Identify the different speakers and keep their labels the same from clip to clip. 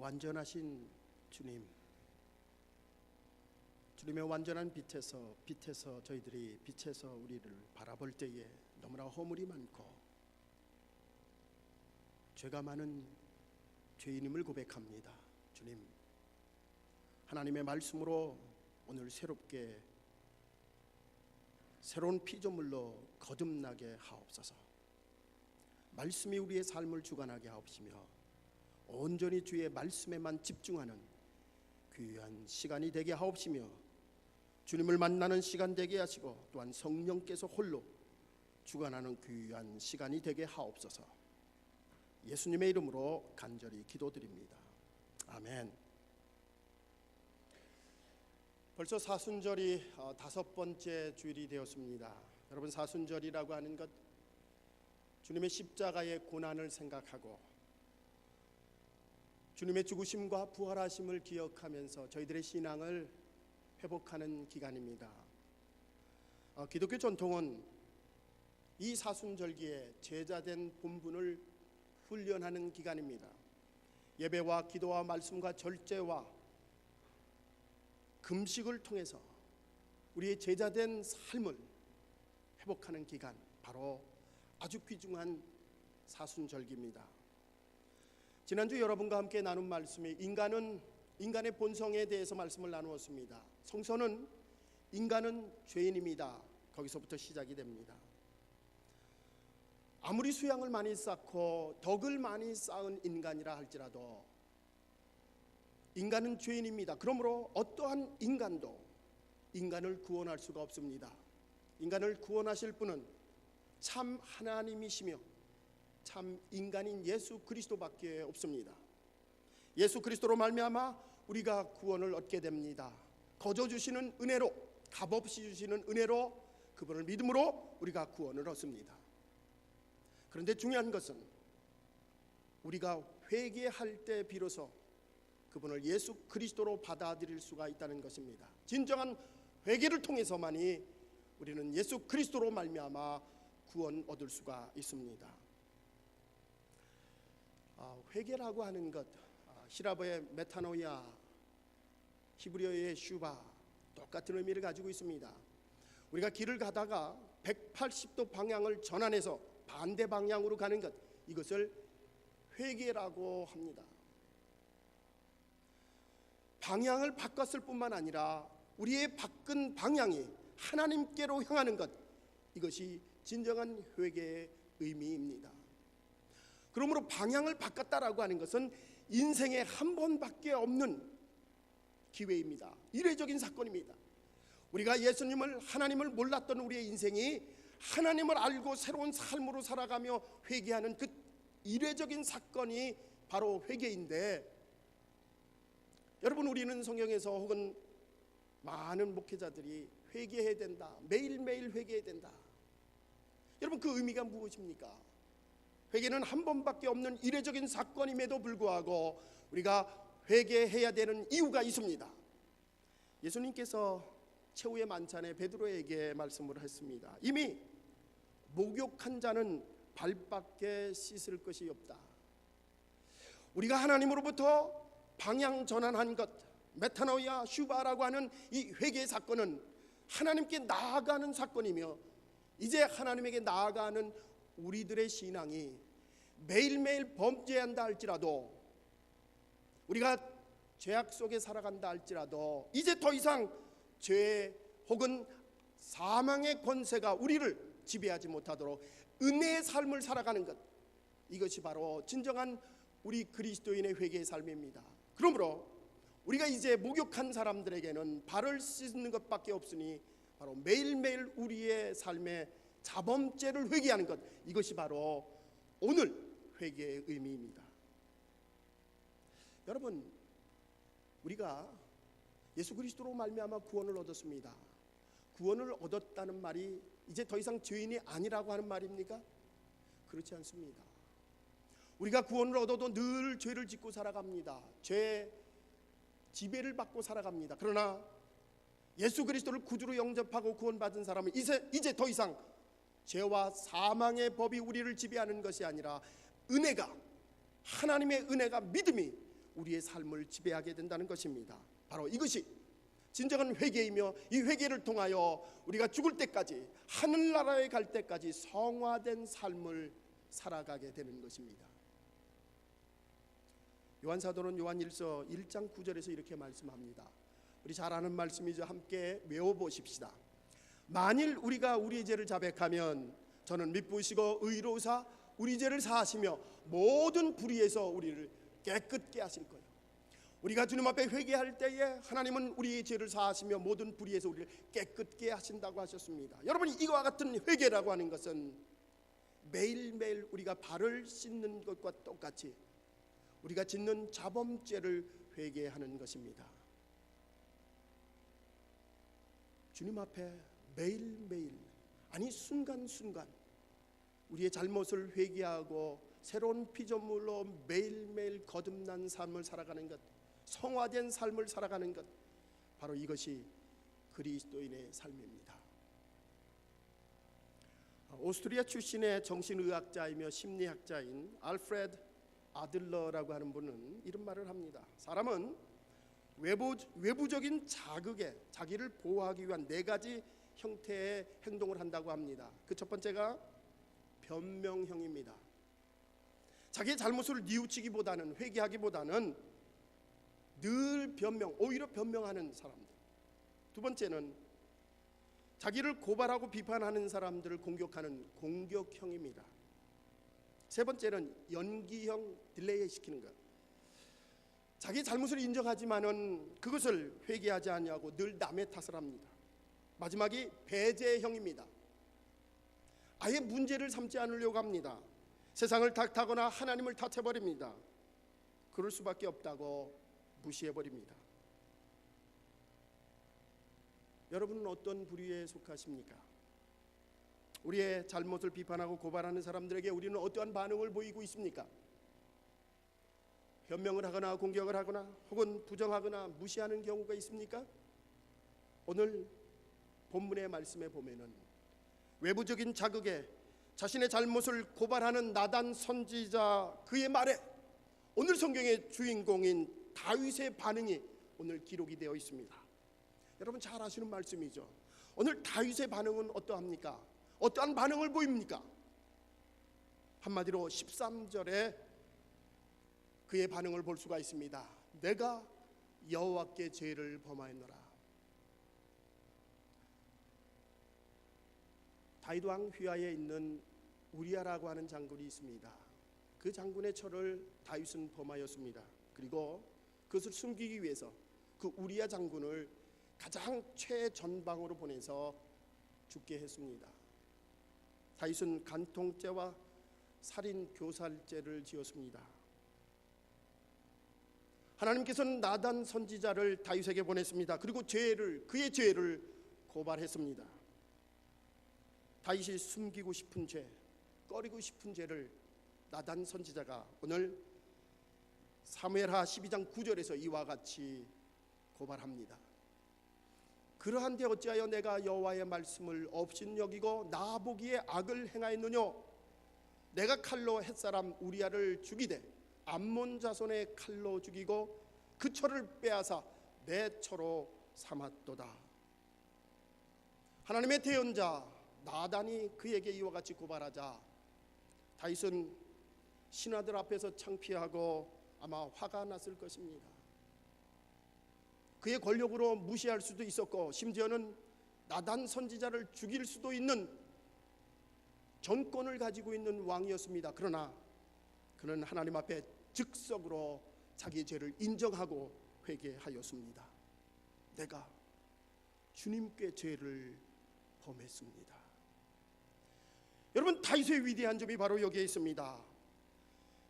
Speaker 1: 완전하신 주님, 주님의 완전한 빛에서 저희들이 빛에서 우리를 바라볼 때에 너무나 허물이 많고 죄가 많은 죄인임을 고백합니다. 주님, 하나님의 말씀으로 오늘 새롭게 새로운 피조물로 거듭나게 하옵소서. 말씀이 우리의 삶을 주관하게 하옵시며 온전히 주의 말씀에만 집중하는 귀한 시간이 되게 하옵시며 주님을 만나는 시간 되게 하시고 또한 성령께서 홀로 주관하는 귀한 시간이 되게 하옵소서. 예수님의 이름으로 간절히 기도드립니다. 아멘. 벌써 사순절이 5번째 주일이 되었습니다. 여러분, 사순절이라고 하는 것, 주님의 십자가의 고난을 생각하고 주님의 죽으심과 부활하심을 기억하면서 저희들의 신앙을 회복하는 기간입니다. 기독교 전통은 이 사순절기에 제자된 본분을 훈련하는 기간입니다. 예배와 기도와 말씀과 절제와 금식을 통해서 우리의 제자된 삶을 회복하는 기간, 바로 아주 귀중한 사순절기입니다. 지난주 여러분과 함께 나눈 말씀이 인간의 본성에 대해서 말씀을 나누었습니다. 성서는 인간은 죄인입니다. 거기서부터 시작이 됩니다. 아무리 수양을 많이 쌓고 덕을 많이 쌓은 인간이라 할지라도 인간은 죄인입니다. 그러므로 어떠한 인간도 인간을 구원할 수가 없습니다. 인간을 구원하실 분은 참 하나님이시며 참 인간인 예수 그리스도밖에 없습니다. 예수 그리스도로 말미암아 우리가 구원을 얻게 됩니다. 거저 주시는 은혜로, 값없이 주시는 은혜로, 그분을 믿음으로 우리가 구원을 얻습니다. 그런데 중요한 것은 우리가 회개할 때 비로소 그분을 예수 그리스도로 받아들일 수가 있다는 것입니다. 진정한 회개를 통해서만이 우리는 예수 그리스도로 말미암아 구원 얻을 수가 있습니다. 회개라고 하는 것, 히라보의 메타노이아, 히브리어의 슈바, 똑같은 의미를 가지고 있습니다. 우리가 길을 가다가 180도 방향을 전환해서 반대 방향으로 가는 것, 이것을 회개라고 합니다. 방향을 바꿨을 뿐만 아니라 우리의 바꾼 방향이 하나님께로 향하는 것, 이것이 진정한 회개의 의미입니다. 그러므로 방향을 바꿨다라고 하는 것은 인생에 한 번밖에 없는 기회입니다. 이례적인 사건입니다. 우리가 예수님을, 하나님을 몰랐던 우리의 인생이 하나님을 알고 새로운 삶으로 살아가며 회개하는 그 이례적인 사건이 바로 회개인데, 여러분, 우리는 성경에서 혹은 많은 목회자들이 회개해야 된다, 매일매일 회개해야 된다. 여러분, 그 의미가 무엇입니까? 회개는 한 번밖에 없는 이례적인 사건임에도 불구하고 우리가 회개해야 되는 이유가 있습니다. 예수님께서 최후의 만찬에 베드로에게 말씀을 했습니다. 이미 목욕한 자는 발밖에 씻을 것이 없다. 우리가 하나님으로부터 방향 전환한 것, 메타노이아 슈바라고 하는 이 회개의 사건은 하나님께 나아가는 사건이며, 이제 하나님에게 나아가는 우리들의 신앙이 매일매일 범죄한다 할지라도, 우리가 죄악 속에 살아간다 할지라도 이제 더 이상 죄 혹은 사망의 권세가 우리를 지배하지 못하도록 은혜의 삶을 살아가는 것, 이것이 바로 진정한 우리 그리스도인의 회개의 삶입니다. 그러므로 우리가 이제 목욕한 사람들에게는 발을 씻는 것밖에 없으니 바로 매일매일 우리의 삶에 자범죄를 회개하는 것, 이것이 바로 오늘 회개의 의미입니다. 여러분, 우리가 예수 그리스도로 말미암아 구원을 얻었습니다. 구원을 얻었다는 말이 이제 더 이상 죄인이 아니라고 하는 말입니까? 그렇지 않습니다. 우리가 구원을 얻어도 늘 죄를 짓고 살아갑니다. 죄 지배를 받고 살아갑니다. 그러나 예수 그리스도를 구주로 영접하고 구원받은 사람은 이제 더 이상 죄와 사망의 법이 우리를 지배하는 것이 아니라 은혜가, 하나님의 은혜가, 믿음이 우리의 삶을 지배하게 된다는 것입니다. 바로 이것이 진정한 회개이며, 이 회개를 통하여 우리가 죽을 때까지, 하늘나라에 갈 때까지 성화된 삶을 살아가게 되는 것입니다. 요한사도는 요한1서 1장 9절에서 이렇게 말씀합니다. 우리 잘 아는 말씀이죠. 함께 외워보십시다. 만일 우리가 우리의 죄를 자백하면 저는 미쁘시고 의로우사 우리 죄를 사하시며 모든 불의에서 우리를 깨끗게 하실 거예요. 우리가 주님 앞에 회개할 때에 하나님은 우리의 죄를 사하시며 모든 불의에서 우리를 깨끗게 하신다고 하셨습니다. 여러분, 이와 같은 회개라고 하는 것은 매일매일 우리가 발을 씻는 것과 똑같이 우리가 짓는 자범죄를 회개하는 것입니다. 주님 앞에 매일매일, 아니 순간순간 우리의 잘못을 회개하고 새로운 피조물로 매일매일 거듭난 삶을 살아가는 것, 성화된 삶을 살아가는 것, 바로 이것이 그리스도인의 삶입니다. 오스트리아 출신의 정신의학자이며 심리학자인 알프레드 아들러라고 하는 분은 이런 말을 합니다. 사람은 외부적인 자극에 자기를 보호하기 위한 4가지 형태의 행동을 한다고 합니다. 그 첫 번째가 변명형입니다. 자기의 잘못을 뉘우치기보다는, 회개하기보다는 늘 오히려 변명하는 사람들. 두 번째는 자기를 고발하고 비판하는 사람들을 공격하는 공격형입니다. 세 번째는 연기형, 딜레이 시키는 것. 자기 잘못을 인정하지만은 그것을 회개하지 않냐고 늘 남의 탓을 합니다. 마지막이 배제형입니다. 아예 문제를 삼지 않으려고 합니다. 세상을 탓하거나 하나님을 탓해버립니다. 그럴 수밖에 없다고 무시해버립니다. 여러분은 어떤 부류에 속하십니까? 우리의 잘못을 비판하고 고발하는 사람들에게 우리는 어떠한 반응을 보이고 있습니까? 변명을 하거나 공격을 하거나 혹은 부정하거나 무시하는 경우가 있습니까? 오늘 본문의 말씀에 보면은 외부적인 자극에 자신의 잘못을 고발하는 나단 선지자 그의 말에 오늘 성경의 주인공인 다윗의 반응이 오늘 기록이 되어 있습니다. 여러분 잘 아시는 말씀이죠. 오늘 다윗의 반응은 어떠합니까? 어떠한 반응을 보입니까? 한마디로 13절에 그의 반응을 볼 수가 있습니다. 내가 여호와께 죄를 범하였노라. 다윗 왕 휘하에 있는 우리아라고 하는 장군이 있습니다. 그 장군의 철을 다윗은 범하였습니다. 그리고 그것을 숨기기 위해서 그 우리아 장군을 가장 최전방으로 보내서 죽게 했습니다. 다윗은 간통죄와 살인 교살죄를 지었습니다. 하나님께서는 나단 선지자를 다윗에게 보냈습니다. 그리고 그의 죄를 고발했습니다. 다윗이 숨기고 싶은 죄, 꺼리고 싶은 죄를 나단 선지자가 오늘 사무엘하 12장 9절에서 이와 같이 고발합니다. 그러한데 어찌하여 내가 여호와의 말씀을 업신여기고 나보기에 악을 행하였느뇨? 내가 칼로 햇사람 우리아를 죽이되 암몬 자손의 칼로 죽이고 그 철을 빼앗아 내 처로 삼았도다. 하나님의 대언자 나단이 그에게 이와 같이 고발하자 다윗은 신하들 앞에서 창피하고 아마 화가 났을 것입니다. 그의 권력으로 무시할 수도 있었고 심지어는 나단 선지자를 죽일 수도 있는 전권을 가지고 있는 왕이었습니다. 그러나 그는 하나님 앞에 즉석으로 자기의 죄를 인정하고 회개하였습니다. 내가 주님께 죄를 범했습니다. 여러분 다윗의 위대한 점이 바로 여기에 있습니다.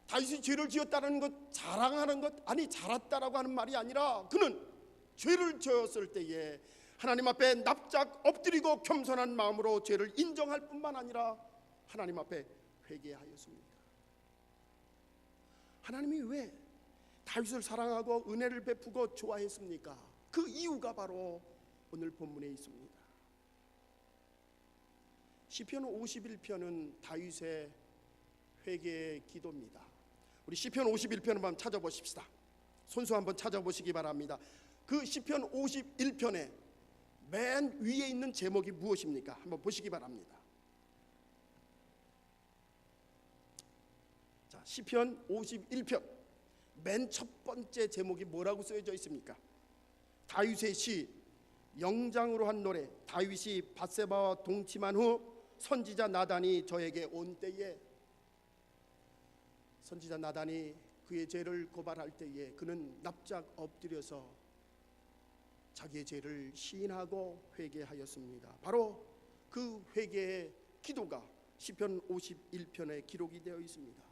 Speaker 1: 다윗이 죄를 지었다는 것, 자랑하는 것, 아니 잘했다라고 하는 말이 아니라 그는 죄를 지었을 때에 하나님 앞에 납작 엎드리고 겸손한 마음으로 죄를 인정할 뿐만 아니라 하나님 앞에 회개하였습니다. 하나님이 왜 다윗을 사랑하고 은혜를 베푸고 좋아했습니까? 그 이유가 바로 오늘 본문에 있습니다. 시편 51편은 다윗의 회개의 기도입니다. 우리 시편 51편 한번 찾아보십시다. 손수 한번 찾아보시기 바랍니다. 그 시편 51편에 맨 위에 있는 제목이 무엇입니까? 한번 보시기 바랍니다. 자, 시편 51편 맨 첫 번째 제목이 뭐라고 쓰여져 있습니까? 다윗의 시, 영장으로 한 노래. 다윗이 밧세바와 동침한 후 선지자 나단이 저에게 온 때에, 선지자 나단이 그의 죄를 고발할 때에 그는 납작 엎드려서 자기의 죄를 시인하고 회개하였습니다. 바로 그 회개의 기도가 시편 51편에 기록이 되어 있습니다.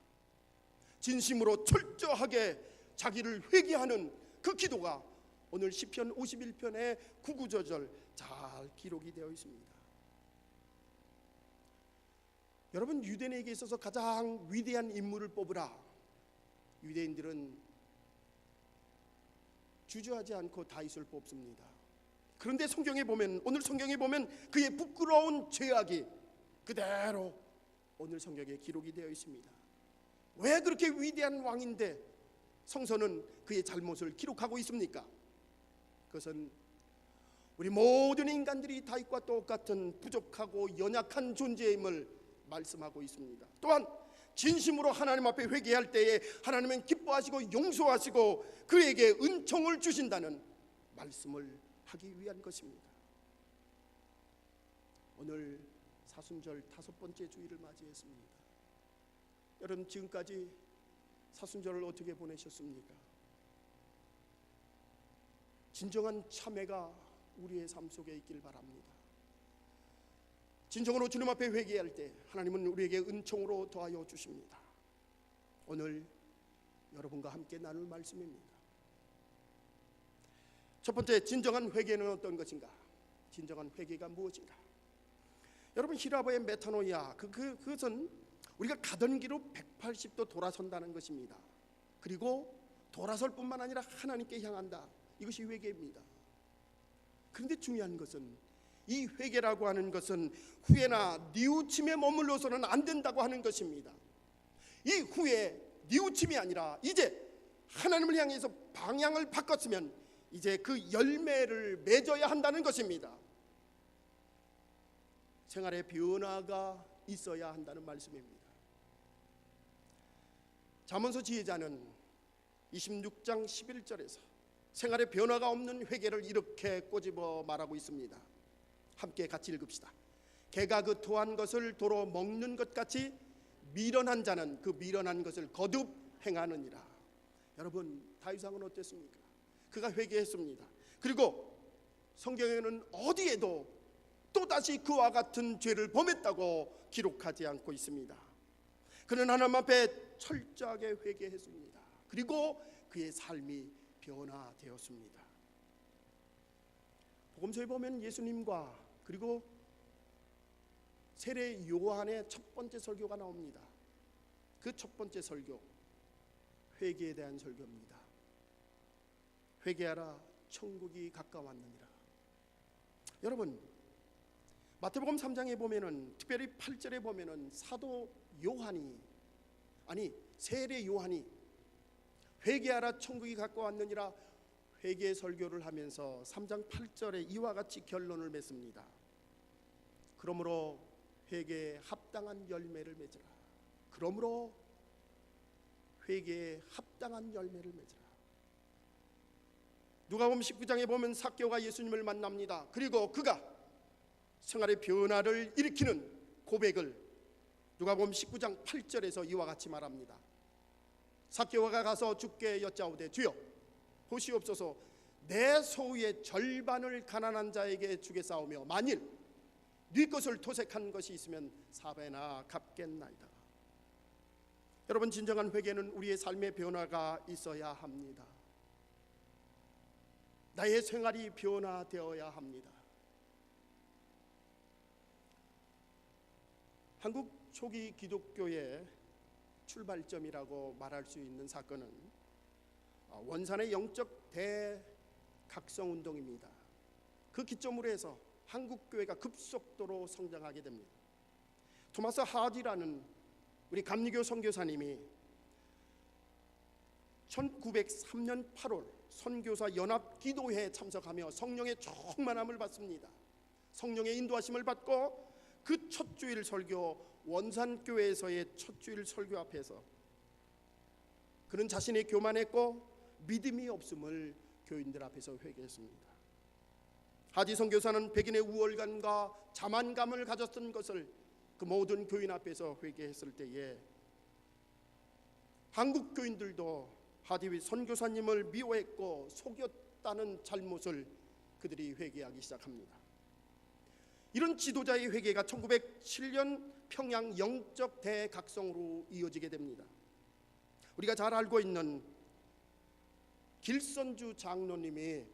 Speaker 1: 진심으로 철저하게 자기를 회개하는 그 기도가 오늘 시편 51편의 구구절절 잘 기록이 되어 있습니다. 여러분, 유대인에게 있어서 가장 위대한 인물을 뽑으라. 유대인들은 주저하지 않고 다윗을 뽑습니다. 그런데 성경에 보면, 오늘 성경에 보면 그의 부끄러운 죄악이 그대로 오늘 성경에 기록이 되어 있습니다. 왜 그렇게 위대한 왕인데 성서는 그의 잘못을 기록하고 있습니까? 그것은 우리 모든 인간들이 다윗과 똑같은 부족하고 연약한 존재임을 말씀하고 있습니다. 또한 진심으로 하나님 앞에 회개할 때에 하나님은 기뻐하시고 용서하시고 그에게 은총을 주신다는 말씀을 하기 위한 것입니다. 오늘 사순절 5번째 주일을 맞이했습니다. 여러분, 지금까지 사순절을 어떻게 보내셨습니까? 진정한 참회가 우리의 삶 속에 있길 바랍니다. 진정으로 주님 앞에 회개할 때 하나님은 우리에게 은총으로 더하여 주십니다. 오늘 여러분과 함께 나눌 말씀입니다. 첫 번째, 진정한 회개는 어떤 것인가? 진정한 회개가 무엇인가? 여러분, 히라보의 메타노이아, 그것은 우리가 가던 길로 180도 돌아선다는 것입니다. 그리고 돌아설 뿐만 아니라 하나님께 향한다. 이것이 회개입니다. 그런데 중요한 것은 이 회개라고 하는 것은 후회나 뉘우침에 머물러서는 안 된다고 하는 것입니다. 이 후회, 뉘우침이 아니라 이제 하나님을 향해서 방향을 바꿨으면 이제 그 열매를 맺어야 한다는 것입니다. 생활의 변화가 있어야 한다는 말씀입니다. 잠언서 지혜자는 26장 11절에서 생활의 변화가 없는 회개를 이렇게 꼬집어 말하고 있습니다. 함께 같이 읽읍시다. 개가 그 토한 것을 도로 먹는 것 같이 미련한 자는 그 미련한 것을 거듭 행하느니라. 여러분, 다윗왕은 어땠습니까? 그가 회개했습니다. 그리고 성경에는 어디에도 또다시 그와 같은 죄를 범했다고 기록하지 않고 있습니다. 그는 하나님 앞에 철저하게 회개했습니다. 그리고 그의 삶이 변화되었습니다. 복음서에 보면 예수님과 그리고 세례 요한의 첫 번째 설교가 나옵니다. 그 첫 번째 설교, 회개에 대한 설교입니다. 회개하라, 천국이 가까웠느니라. 여러분, 마태복음 3장에 보면은, 특별히 8절에 보면은 사도 요한이, 아니 세례 요한이 회개하라, 천국이 가까웠느니라 회개 설교를 하면서 3장 8절에 이와 같이 결론을 맺습니다. 그러므로 회개에 합당한 열매를 맺으라. 그러므로 회개에 합당한 열매를 맺으라. 누가복음 19장에 보면 삭개오가 예수님을 만납니다. 그리고 그가 생활의 변화를 일으키는 고백을 누가복음 19장 8절에서 이와 같이 말합니다. 삭개오가 가서 주께 여짜오되, 주여 보시옵소서, 내 소유의 절반을 가난한 자에게 주겠사오며 만일 네 것을 토색한 것이 있으면 4배나 갚겠나이다. 여러분, 진정한 회개는 우리의 삶의 변화가 있어야 합니다. 나의 생활이 변화되어야 합니다. 한국 초기 기독교의 출발점이라고 말할 수 있는 사건은 원산의 영적 대각성운동입니다. 그 기점으로 해서 한국 교회가 급속도로 성장하게 됩니다. 토마스 하디라는 우리 감리교 선교사님이 1903년 8월 선교사 연합 기도회에 참석하며 성령의 충만함을 받습니다. 성령의 인도하심을 받고 그 첫 주일 설교, 원산교회에서의 첫 주일 설교 앞에서 그는 자신이 교만했고 믿음이 없음을 교인들 앞에서 회개했습니다. 하지 선교사는 백인의 우월감과 자만감을 가졌던 것을 그 모든 교인 앞에서 회개했을 때에 한국 교인들도 하디 선교사님을 미워했고 속였다는 잘못을 그들이 회개하기 시작합니다. 이런 지도자의 회개가 1907년 평양 영적 대각성으로 이어지게 됩니다. 우리가 잘 알고 있는 길선주 장로님이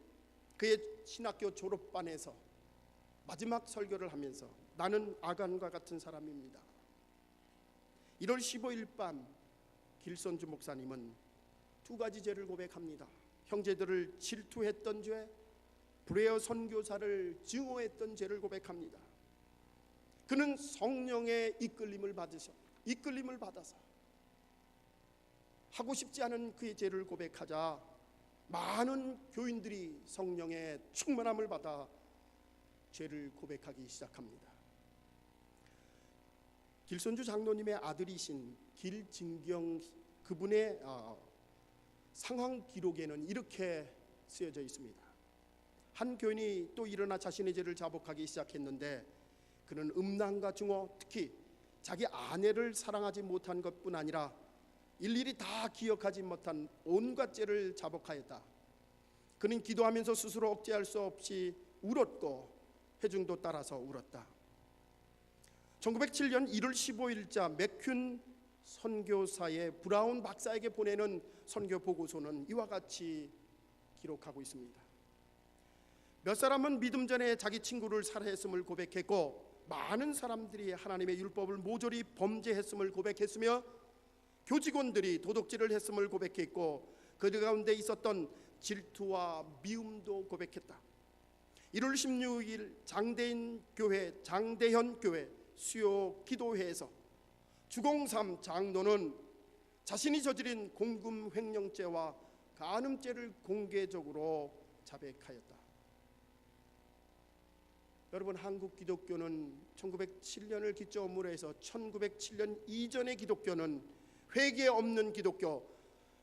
Speaker 1: 그의 신학교 졸업반에서 마지막 설교를 하면서 나는 아간과 같은 사람입니다. 1월 15일 밤 길선주 목사님은 두 가지 죄를 고백합니다. 형제들을 질투했던 죄, 불의의 선교사를 증오했던 죄를 고백합니다. 그는 성령의 이끌림을 받아서 하고 싶지 않은 그의 죄를 고백하자 많은 교인들이 성령의 충만함을 받아 죄를 고백하기 시작합니다. 길선주 장로님의 아들이신 길진경 그분의 상황 기록에는 이렇게 쓰여져 있습니다. 한 교인이 또 일어나 자신의 죄를 자복하기 시작했는데 그는 음란과 증오, 특히 자기 아내를 사랑하지 못한 것뿐 아니라 일일이 다 기억하지 못한 온갖 죄를 자복하였다. 그는 기도하면서 스스로 억제할 수 없이 울었고 회중도 따라서 울었다. 1907년 1월 15일자 맥튠 선교사의 브라운 박사에게 보내는 선교 보고서는 이와 같이 기록하고 있습니다. 몇 사람은 믿음 전에 자기 친구를 살해했음을 고백했고 많은 사람들이 하나님의 율법을 모조리 범죄했음을 고백했으며 교직원들이 도둑질을 했음을 고백했고 그들 가운데 있었던 질투와 미움도 고백했다. 1월 16일 장대현 교회 수요 기도회에서 주공삼 장로는 자신이 저지른 공금 횡령죄와 간음죄를 공개적으로 자백하였다. 여러분, 한국 기독교는 1907년을 기점으로 해서 1907년 이전의 기독교는 회개 없는 기독교,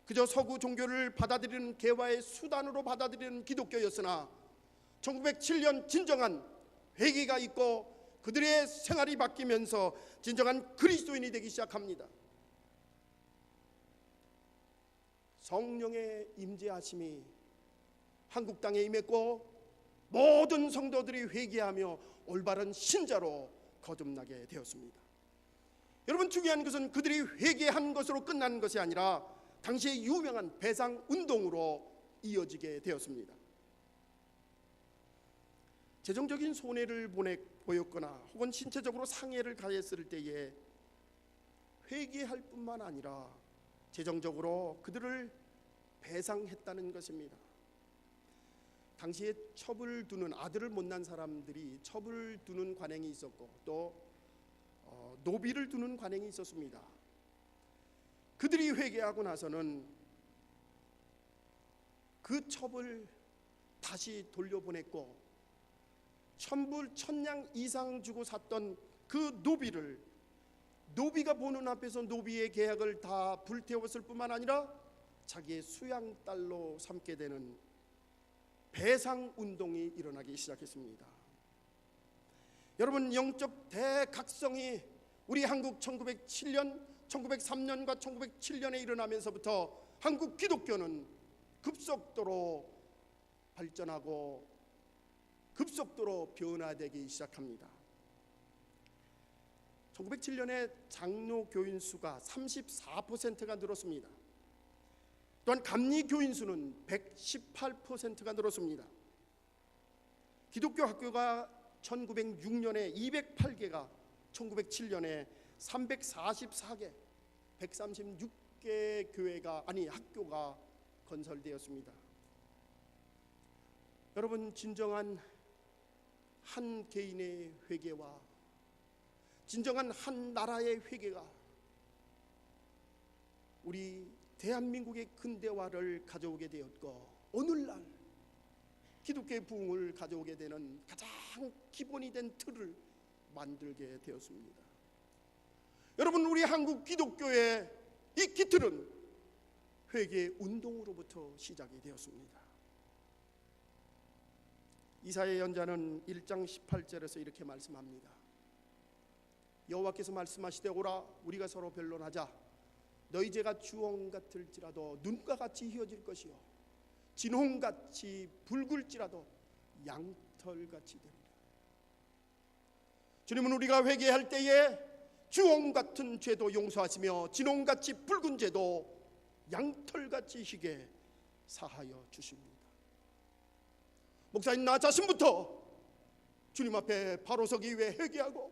Speaker 1: 그저 서구 종교를 받아들이는 개화의 수단으로 받아들이는 기독교였으나 1907년 진정한 회개가 있고 그들의 생활이 바뀌면서 진정한 그리스도인이 되기 시작합니다. 성령의 임재하심이 한국 땅에 임했고 모든 성도들이 회개하며 올바른 신자로 거듭나게 되었습니다. 여러분, 중요한 것은 그들이 회개한 것으로 끝나는 것이 아니라 당시의 유명한 배상 운동으로 이어지게 되었습니다. 재정적인 손해를 보였거나 혹은 신체적으로 상해를 가했을 때에 회개할 뿐만 아니라 재정적으로 그들을 배상했다는 것입니다. 당시에 첩을 두는, 아들을 못 낳은 사람들이 첩을 두는 관행이 있었고 또 노비를 두는 관행이 있었습니다. 그들이 회개하고 나서는 그 첩을 다시 돌려보냈고 천불 천냥 이상 주고 샀던 그 노비가 보는 앞에서 노비의 계약을 다 불태웠을 뿐만 아니라 자기의 수양딸로 삼게 되는 배상 운동이 일어나기 시작했습니다. 여러분, 영적 대각성이 우리 한국 1907년, 1903년과 1907년에 일어나면서부터 한국 기독교는 급속도로 발전하고 급속도로 변화되기 시작합니다. 1907년에 장로 교인 수가 34%가 늘었습니다. 또한 감리 교인 수는 118%가 늘었습니다. 기독교 학교가 1906년에 208개가 1907년에 344개, 136개 학교가 건설되었습니다. 여러분, 진정한 한 개인의 회개와 진정한 한 나라의 회개가 우리 대한민국의 근대화를 가져오게 되었고, 오늘날 기독교의 부흥을 가져오게 되는 가장 기본이 된 틀을 만들게 되었습니다. 여러분, 우리 한국 기독교의 이 기틀은 회개 운동으로부터 시작이 되었습니다. 이사야 연자는 1장 18절에서 이렇게 말씀합니다. 여호와께서 말씀하시되 오라 우리가 서로 변론하자. 너희 죄가 주홍 같을지라도 눈과 같이 희어질 것이요 진홍같이 붉을지라도 양털같이 되리라. 주님은 우리가 회개할 때에 주홍 같은 죄도 용서하시며 진홍같이 붉은 죄도 양털같이 희게 사하여 주십니다. 목사님, 나 자신부터 주님 앞에 바로 서기 위해 회개하고,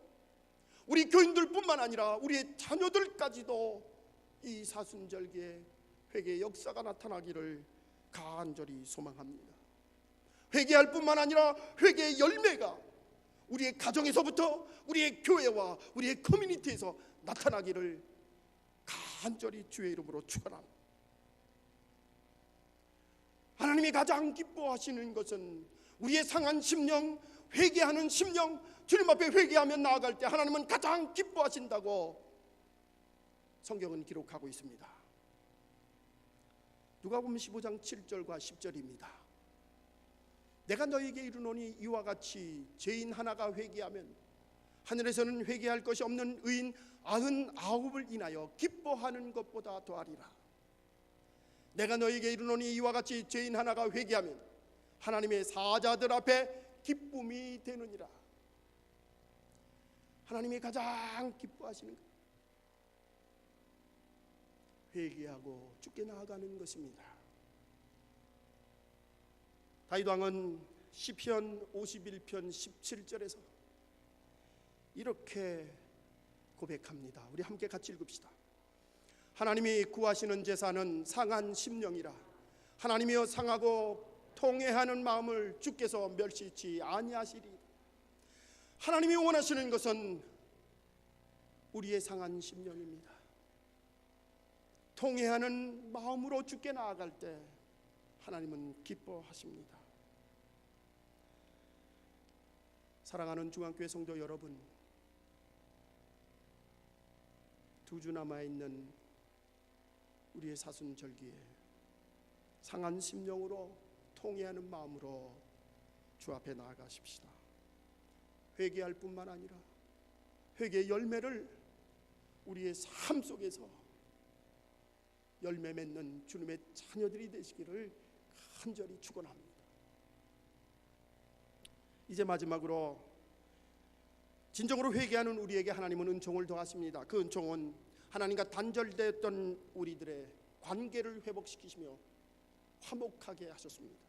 Speaker 1: 우리 교인들뿐만 아니라 우리의 자녀들까지도 이 사순절기에 회개의 역사가 나타나기를 간절히 소망합니다. 회개할 뿐만 아니라 회개의 열매가 우리의 가정에서부터 우리의 교회와 우리의 커뮤니티에서 나타나기를 간절히 주의 이름으로 축원합니다. 하나님이 가장 기뻐하시는 것은 우리의 상한 심령, 회개하는 심령, 주님 앞에 회개하며 나아갈 때 하나님은 가장 기뻐하신다고 성경은 기록하고 있습니다. 누가복음 15장 7절과 10절입니다. 내가 너에게 이르노니 이와 같이 죄인 하나가 회개하면 하늘에서는 회개할 것이 없는 의인 99을 인하여 기뻐하는 것보다 더하리라. 내가 너에게 이르노니 이와 같이 죄인 하나가 회개하면 하나님의 사자들 앞에 기쁨이 되느니라. 하나님이 가장 기뻐하시는 것, 회개하고 주께 나아가는 것입니다. 다윗 왕은 시편 51편 17절에서 이렇게 고백합니다. 우리 함께 같이 읽읍시다. 하나님이 구하시는 제사는 상한 심령이라. 하나님이여 상하고 통회하는 마음을 주께서 멸시치 아니하시리. 하나님이 원하시는 것은 우리의 상한 심령입니다. 통회하는 마음으로 주께 나아갈 때 하나님은 기뻐하십니다. 사랑하는 중앙교회 성도 여러분, 두 주 남아있는 우리의 사순절기에 상한 심령으로 통회하는 마음으로 주 앞에 나아가십시다. 회개할 뿐만 아니라 회개의 열매를 우리의 삶 속에서 열매 맺는 주님의 자녀들이 되시기를 간절히 축원합니다. 이제 마지막으로 진정으로 회개하는 우리에게 하나님은 은총을 더하십니다. 그 은총은 하나님과 단절되었던 우리들의 관계를 회복시키시며 화목하게 하셨습니다.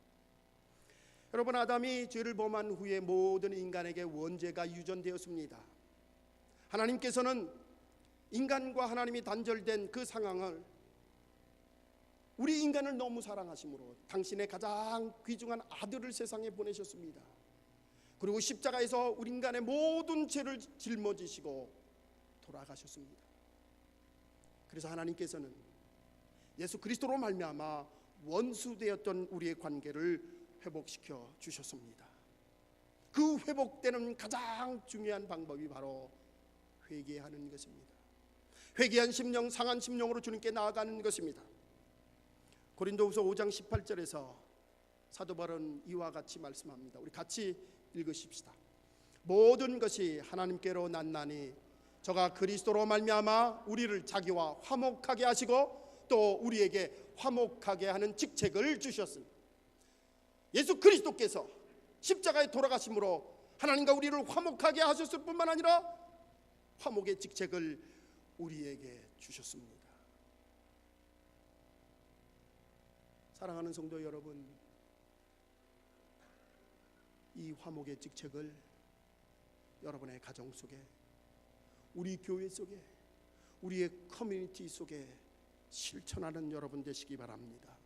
Speaker 1: 여러분, 아담이 죄를 범한 후에 모든 인간에게 원죄가 유전되었습니다. 하나님께서는 인간과 하나님이 단절된 그 상황을 우리 인간을 너무 사랑하심으로 당신의 가장 귀중한 아들을 세상에 보내셨습니다. 그리고 십자가에서 우리 인간의 모든 죄를 짊어지시고 돌아가셨습니다. 그래서 하나님께서는 예수 그리스도로 말미암아 원수되었던 우리의 관계를 회복시켜 주셨습니다. 그 회복되는 가장 중요한 방법이 바로 회개하는 것입니다. 회개한 심령, 상한 심령으로 주님께 나아가는 것입니다. 고린도후서 5장 18절에서 사도 바울은 이와 같이 말씀합니다. 우리 같이 읽으십시다. 모든 것이 하나님께로 났나니 저가 그리스도로 말미암아 우리를 자기와 화목하게 하시고 또 우리에게 화목하게 하는 직책을 주셨으니, 예수 그리스도께서 십자가에 돌아가심으로 하나님과 우리를 화목하게 하셨을 뿐만 아니라 화목의 직책을 우리에게 주셨습니다. 사랑하는 성도 여러분, 이 화목의 직책을 여러분의 가정 속에, 우리 교회 속에, 우리의 커뮤니티 속에 실천하는 여러분 되시기 바랍니다.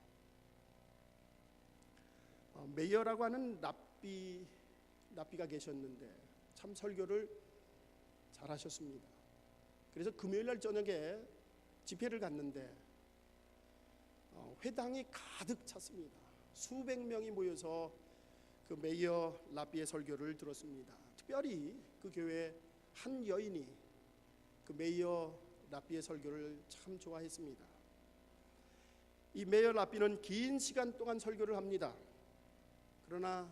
Speaker 1: 메이어라고 하는 랍비가 계셨는데 참 설교를 잘하셨습니다. 그래서 금요일 날 저녁에 집회를 갔는데 회당이 가득 찼습니다. 수백 명이 모여서 그 메이어 라삐의 설교를 들었습니다. 특별히 그 교회 한 여인이 그 메이어 라삐의 설교를 참 좋아했습니다. 이 메이어 라삐는 긴 시간 동안 설교를 합니다. 그러나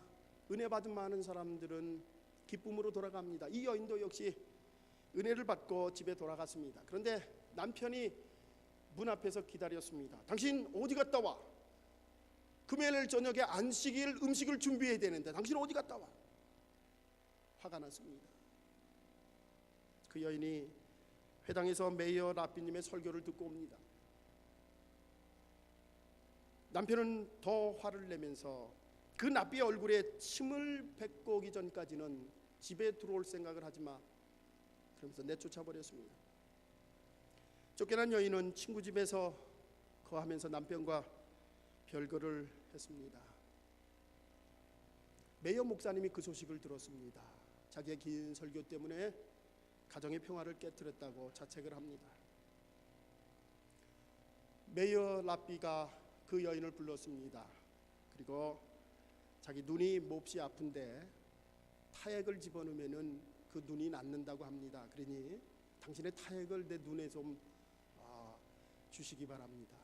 Speaker 1: 은혜 받은 많은 사람들은 기쁨으로 돌아갑니다. 이 여인도 역시 은혜를 받고 집에 돌아갔습니다. 그런데 남편이 문 앞에서 기다렸습니다. 당신 어디 갔다 와? 금요일 저녁에 안식일 음식을 준비해야 되는데 당신 어디 갔다 와? 화가 났습니다. 그 여인이 회당에서 메이어 라삐님의 설교를 듣고 옵니다. 남편은 더 화를 내면서 그 라삐의 얼굴에 침을 뱉고 오기 전까지는 집에 들어올 생각을 하지 마, 그러면서 내쫓아 버렸습니다. 쫓겨난 여인은 친구 집에서 거하면서 남편과 별거를 했습니다. 메이어 목사님이 그 소식을 들었습니다. 자기의 긴 설교 때문에 가정의 평화를 깨뜨렸다고 자책을 합니다. 메이어 라삐가 그 여인을 불렀습니다. 그리고 자기 눈이 몹시 아픈데 타액을 집어넣으면 그 눈이 낫는다고 합니다. 그러니 당신의 타액을 내 눈에 좀 주시기 바랍니다.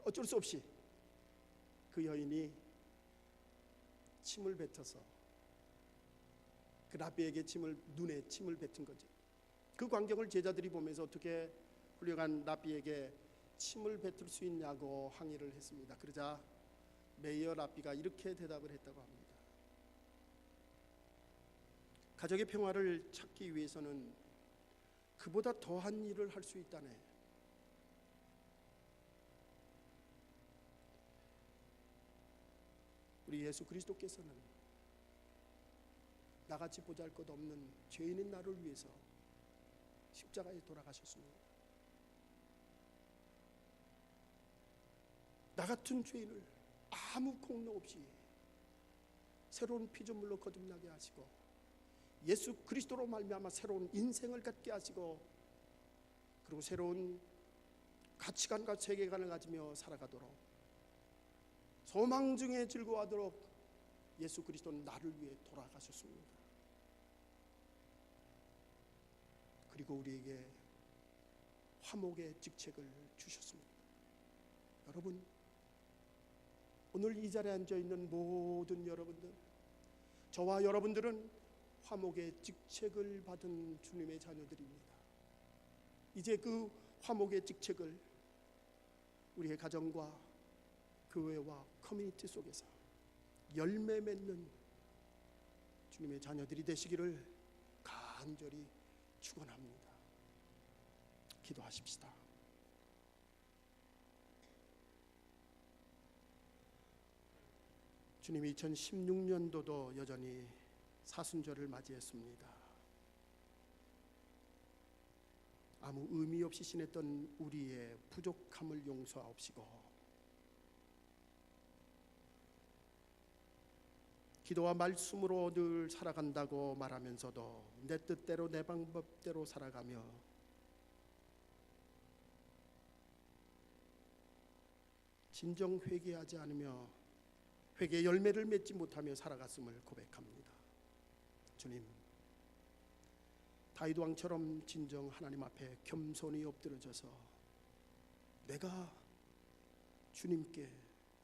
Speaker 1: 어쩔 수 없이 그 여인이 침을 뱉어서 그 라삐에게 눈에 침을 뱉은 거죠. 그 광경을 제자들이 보면서 어떻게 훌륭한 라삐에게 침을 뱉을 수 있냐고 항의를 했습니다. 그러자 메이어 라삐가 이렇게 대답을 했다고 합니다. 가족의 평화를 찾기 위해서는 그보다 더한 일을 할 수 있다네. 우리 예수 그리스도께서는 나같이 보잘것없는 죄인인 나를 위해서 십자가에 돌아가셨습니다. 나 같은 죄인을 아무 공로 없이 새로운 피조물로 거듭나게 하시고 예수 그리스도로 말미암아 새로운 인생을 갖게 하시고 그리고 새로운 가치관과 세계관을 가지며 살아가도록 소망 중에 즐거워하도록 예수 그리스도는 나를 위해 돌아가셨습니다. 그리고 우리에게 화목의 직책을 주셨습니다. 여러분, 오늘 이 자리에 앉아있는 모든 여러분들, 저와 여러분들은 화목의 직책을 받은 주님의 자녀들입니다. 이제 그 화목의 직책을 우리의 가정과 교회와 커뮤니티 속에서 열매 맺는 주님의 자녀들이 되시기를 간절히 축원합니다. 기도하십시다. 주님이 2016년도도 여전히 사순절을 맞이했습니다. 아무 의미 없이 지냈던 우리의 부족함을 용서하옵시고 기도와 말씀으로 늘 살아간다고 말하면서도 내 뜻대로 내 방법대로 살아가며 진정 회개하지 않으며 회개의 열매를 맺지 못하며 살아갔음을 고백합니다. 주님, 다윗 왕처럼 진정 하나님 앞에 겸손히 엎드려져서 내가 주님께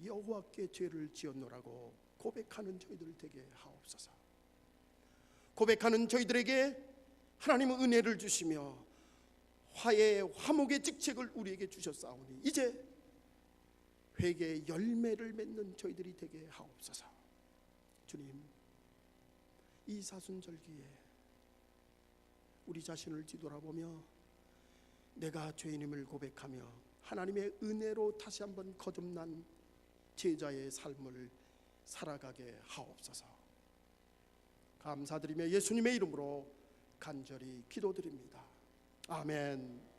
Speaker 1: 여호와께 죄를 지었노라고 고백하는 저희들 되게 하옵소서. 고백하는 저희들에게 하나님은 은혜를 주시며 화해의 화목의 직책을 우리에게 주셨사오니 이제 회개의 열매를 맺는 저희들이 되게 하옵소서. 주님, 이 사순절기에 우리 자신을 뒤돌아보며 내가 죄인임을 고백하며 하나님의 은혜로 다시 한번 거듭난 제자의 삶을 살아가게 하옵소서. 감사드리며 예수님의 이름으로 간절히 기도드립니다. 아멘.